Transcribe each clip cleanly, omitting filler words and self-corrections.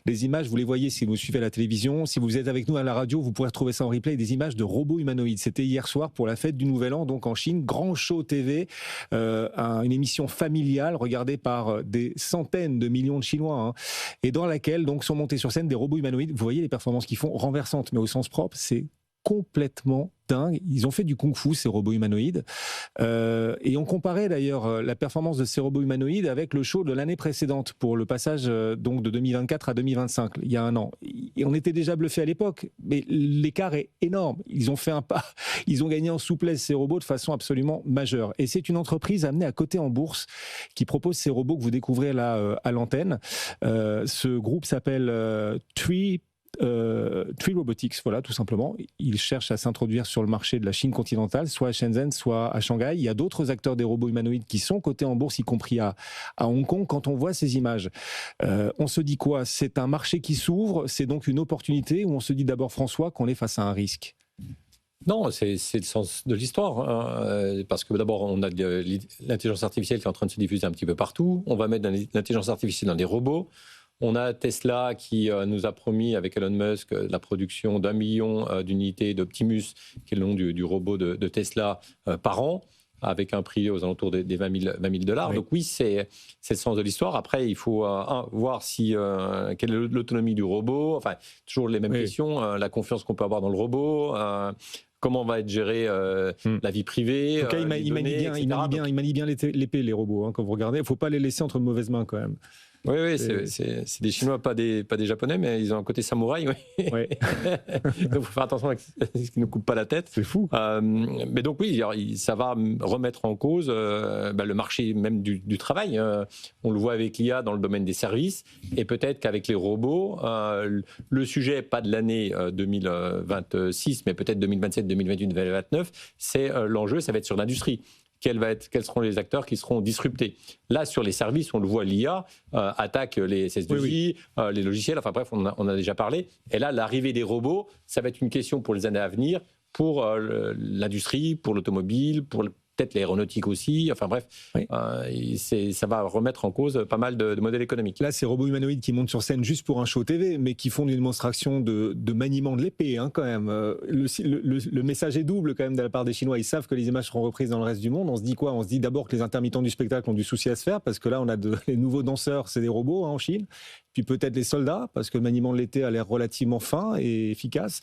des images, vous les voyez si vous suivez à la télévision. Si vous êtes avec nous à la radio, vous pourrez retrouver ça en replay, des images de robots humanoïdes. C'était hier soir pour la fête du Nouvel An, donc en Chine. Grand show TV, une émission familiale regardée par des centaines de millions de Chinois, hein, et dans laquelle donc sont montés sur scène des robots humanoïdes. Vous voyez les performances qu'ils font, renversantes, mais au sens propre, c'est complètement dingue. Ils ont fait du kung-fu, ces robots humanoïdes. Et on comparait d'ailleurs la performance de ces robots humanoïdes avec le show de l'année précédente pour le passage donc de 2024 à 2025, il y a un an. Et on était déjà bluffé à l'époque, mais l'écart est énorme. Ils ont fait un pas, ils ont gagné en souplesse ces robots de façon absolument majeure. Et c'est une entreprise amenée à coter en bourse qui propose ces robots que vous découvrez là à l'antenne. Ce groupe s'appelle Tree Robotics, voilà, tout simplement. Ils cherchent à s'introduire sur le marché de la Chine continentale, soit à Shenzhen, soit à Shanghai. Il y a d'autres acteurs des robots humanoïdes qui sont cotés en bourse, y compris à Hong Kong. Quand on voit ces images, on se dit quoi? C'est un marché qui s'ouvre, c'est donc une opportunité, ou on se dit d'abord, François, qu'on est face à un risque? Non, c'est le sens de l'histoire, hein, parce que d'abord, on a l'intelligence artificielle qui est en train de se diffuser un petit peu partout. On va mettre l'intelligence artificielle dans des robots. On a Tesla qui nous a promis, avec Elon Musk, la production d'1 million d'unités d'Optimus, qui est le nom du robot de Tesla, par an, avec un prix aux alentours des $20 000. Oui. Donc oui, c'est le sens de l'histoire. Après, il faut voir quelle est l'autonomie du robot. Enfin, toujours les mêmes questions. La confiance qu'on peut avoir dans le robot. Comment va être gérée la vie privée. En tout cas, il manie bien l'épée, les robots. Hein, quand vous regardez, il ne faut pas les laisser entre de mauvaises mains quand même. Oui, c'est des Chinois, pas des Japonais, mais ils ont un côté samouraï. Oui. Ouais. Donc, il faut faire attention à ce qu'ils ne coupent pas la tête. C'est fou. Mais donc, oui, ça va remettre en cause le marché même du travail. On le voit avec l'IA dans le domaine des services. Et peut-être qu'avec les robots, le sujet, pas de l'année 2026, mais peut-être 2027, 2028, 2029, c'est l'enjeu, ça va être sur l'industrie. Quels seront les acteurs qui seront disruptés. Là, sur les services, on le voit, l'IA attaque les SS2I, les logiciels, enfin bref, on en a déjà parlé. Et là, l'arrivée des robots, ça va être une question pour les années à venir, pour l'industrie, pour l'automobile, pour peut-être l'aéronautique aussi, enfin bref, ça va remettre en cause pas mal de modèles économiques. Là, ces robots humanoïdes qui montent sur scène juste pour un show TV, mais qui font une démonstration de maniement de l'épée, hein, quand même. Le message est double quand même de la part des Chinois. Ils savent que les images seront reprises dans le reste du monde. On se dit quoi? On se dit d'abord que les intermittents du spectacle ont du souci à se faire, parce que là, on a les nouveaux danseurs, c'est des robots, hein, en Chine. Puis peut-être les soldats, parce que le maniement de l'épée a l'air relativement fin et efficace.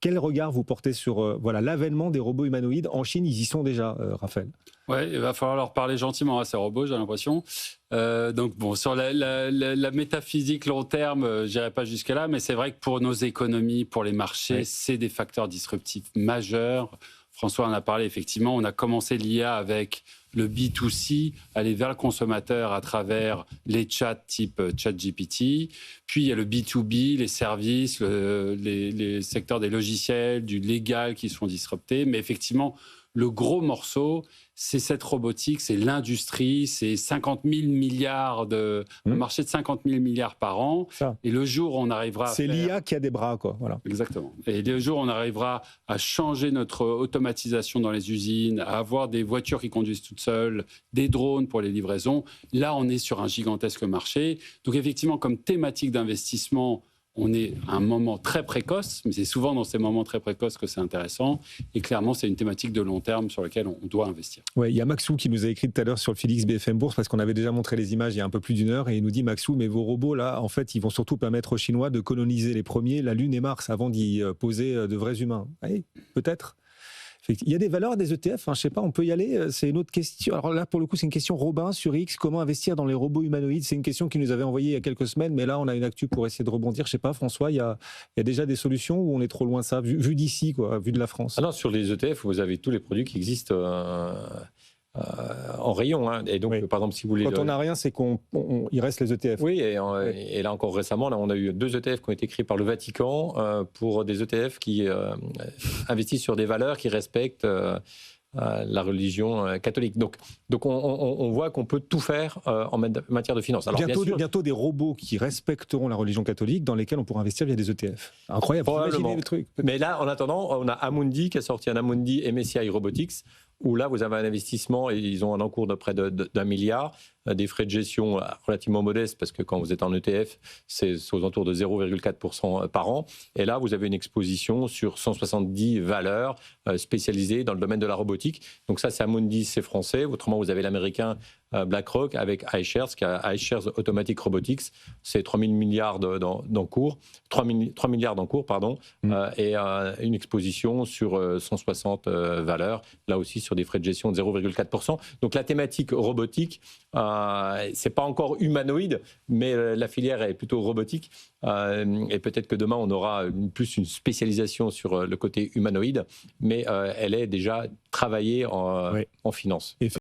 Quel regard vous portez sur l'avènement des robots humanoïdes en Chine? Ils y sont déjà, Raphaël. Oui, il va falloir leur parler gentiment à ces robots, j'ai l'impression. Donc bon, sur la métaphysique long terme, je n'irai pas jusque-là, mais c'est vrai que pour nos économies, pour les marchés, c'est des facteurs disruptifs majeurs. François en a parlé, effectivement, on a commencé l'IA avec le B2C, aller vers le consommateur à travers les chats type ChatGPT. Puis il y a le B2B, les services, les secteurs des logiciels, du légal qui sont disruptés. Mais effectivement, le gros morceau, c'est cette robotique, c'est l'industrie, c'est 50 000 milliards un marché de 50 000 milliards par an. Ça. Et le jour où on arrivera c'est l'IA qui a des bras, quoi. Voilà. Exactement. Et le jour où on arrivera à changer notre automatisation dans les usines, à avoir des voitures qui conduisent toutes seules, des drones pour les livraisons, là, on est sur un gigantesque marché. Donc effectivement, comme thématique d'investissement, on est à un moment très précoce, mais c'est souvent dans ces moments très précoces que c'est intéressant. Et clairement, c'est une thématique de long terme sur laquelle on doit investir. Ouais, il y a Maxou qui nous a écrit tout à l'heure sur le Félix BFM Bourse, parce qu'on avait déjà montré les images il y a un peu plus d'une heure, et il nous dit, Maxou, mais vos robots, là, en fait, ils vont surtout permettre aux Chinois de coloniser les premiers, la Lune et Mars, avant d'y poser de vrais humains. Oui, peut-être. Il y a des valeurs à des ETF, hein, je ne sais pas, on peut y aller, c'est une autre question. Alors là, pour le coup, c'est une question Robin sur X, comment investir dans les robots humanoïdes? C'est une question qu'il nous avait envoyée il y a quelques semaines, mais là, on a une actu pour essayer de rebondir. Je ne sais pas, François, il y a déjà des solutions ou on est trop loin de ça, vu d'ici, quoi, vu de la France? Ah non, sur les ETF, vous avez tous les produits qui existent en rayon. Hein. Et donc, par exemple, si vous voulez... Quand on n'a rien, c'est qu'il reste les ETF. Oui, et là encore récemment, là, on a eu 2 ETF qui ont été créés par le Vatican pour des ETF qui investissent sur des valeurs qui respectent la religion catholique. Donc on voit qu'on peut tout faire en matière de finances. Alors, bientôt des robots qui respecteront la religion catholique dans lesquels on pourra investir via des ETF. Incroyable, imaginez le truc. Mais là, en attendant, on a Amundi qui a sorti un Amundi MSCI Robotics où là, vous avez un investissement et ils ont un encours de près d'1 milliard, des frais de gestion relativement modestes parce que quand vous êtes en ETF, c'est aux alentours de 0,4% par an. Et là, vous avez une exposition sur 170 valeurs spécialisées dans le domaine de la robotique. Donc ça, c'est Amundi, c'est français. Autrement, vous avez l'américain BlackRock avec iShares, qui a iShares Automatic Robotics. C'est 3 milliards d'encours, 3 milliards d'encours, pardon, et une exposition sur 160 valeurs, là aussi sur des frais de gestion de 0,4%. Donc la thématique robotique, c'est pas encore humanoïde, mais la filière est plutôt robotique. Et peut-être que demain, on aura plus une spécialisation sur le côté humanoïde, mais elle est déjà travaillée en finance.